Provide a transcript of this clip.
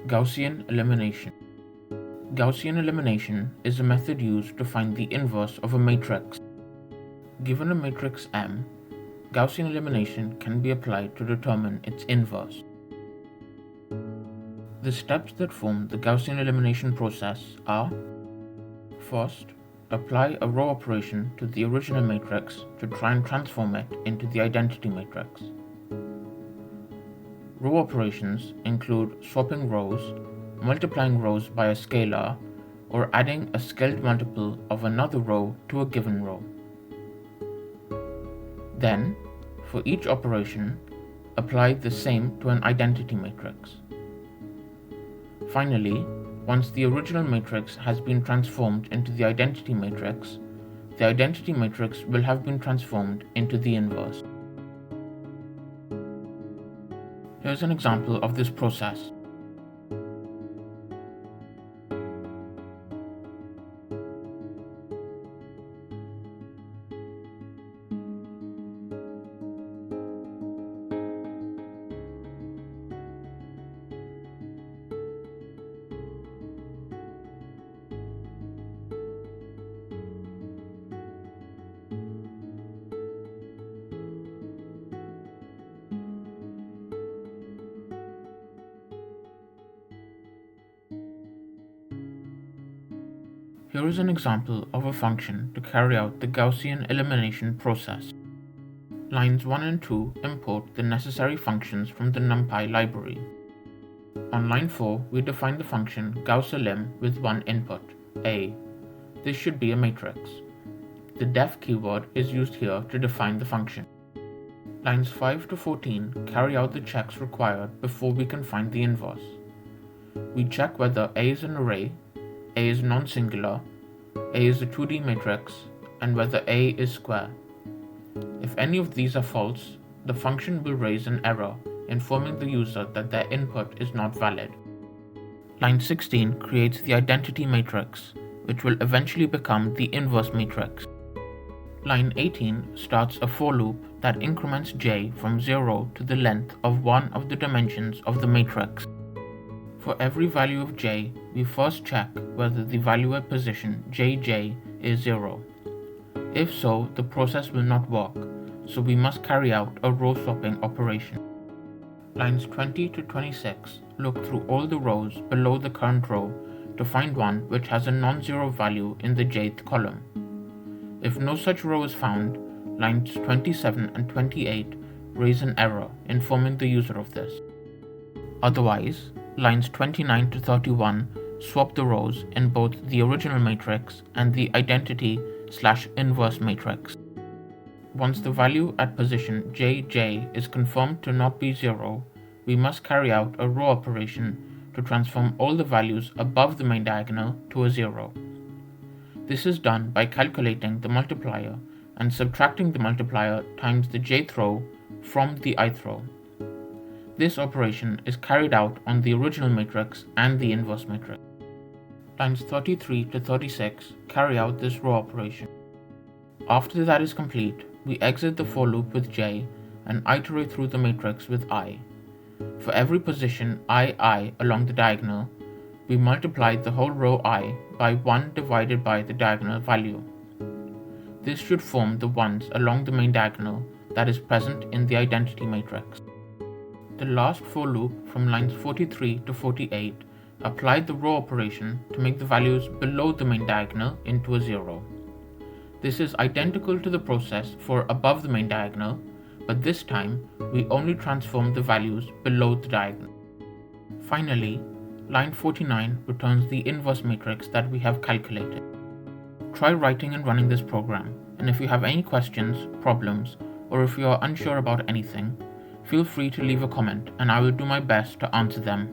Gaussian Elimination. Gaussian elimination is a method used to find the inverse of a matrix. Given a matrix M, Gaussian elimination can be applied to determine its inverse. The steps that form the Gaussian elimination process are: first, apply a row operation to the original matrix to try and transform it into the identity matrix. Row operations include swapping rows, multiplying rows by a scalar, or adding a scaled multiple of another row to a given row. Then, for each operation, apply the same to an identity matrix. Finally, once the original matrix has been transformed into the identity matrix will have been transformed into the inverse. Here's an example of this process. Here is an example of a function to carry out the Gaussian elimination process. Lines 1 and 2 import the necessary functions from the NumPy library. On line 4, we define the function GaussElim with one input, A. This should be a matrix. The def keyword is used here to define the function. Lines 5 to 14 carry out the checks required before we can find the inverse. We check whether A is an array, A is non-singular, A is a 2D matrix, and whether A is square. If any of these are false, the function will raise an error informing the user that their input is not valid. Line 16 creates the identity matrix, which will eventually become the inverse matrix. Line 18 starts a for loop that increments j from 0 to the length of one of the dimensions of the matrix. For every value of j, we first check whether the value at position jj is 0. If so, the process will not work, so we must carry out a row swapping operation. Lines 20 to 26 look through all the rows below the current row to find one which has a non-zero value in the jth column. If no such row is found, lines 27 and 28 raise an error informing the user of this. Otherwise, lines 29 to 31 swap the rows in both the original matrix and the identity/inverse matrix. Once the value at position jj is confirmed to not be 0, we must carry out a row operation to transform all the values above the main diagonal to a 0. This is done by calculating the multiplier and subtracting the multiplier times the jth row from the ith row. This operation is carried out on the original matrix and the inverse matrix. Lines 33 to 36 carry out this row operation. After that is complete, we exit the for loop with j and iterate through the matrix with I. For every position I along the diagonal, we multiply the whole row I by 1 divided by the diagonal value. This should form the ones along the main diagonal that is present in the identity matrix. The last for loop from lines 43 to 48 applied the row operation to make the values below the main diagonal into a 0. This is identical to the process for above the main diagonal, but this time we only transform the values below the diagonal. Finally, line 49 returns the inverse matrix that we have calculated. Try writing and running this program, and if you have any questions, problems, or if you are unsure about anything, feel free to leave a comment and I will do my best to answer them.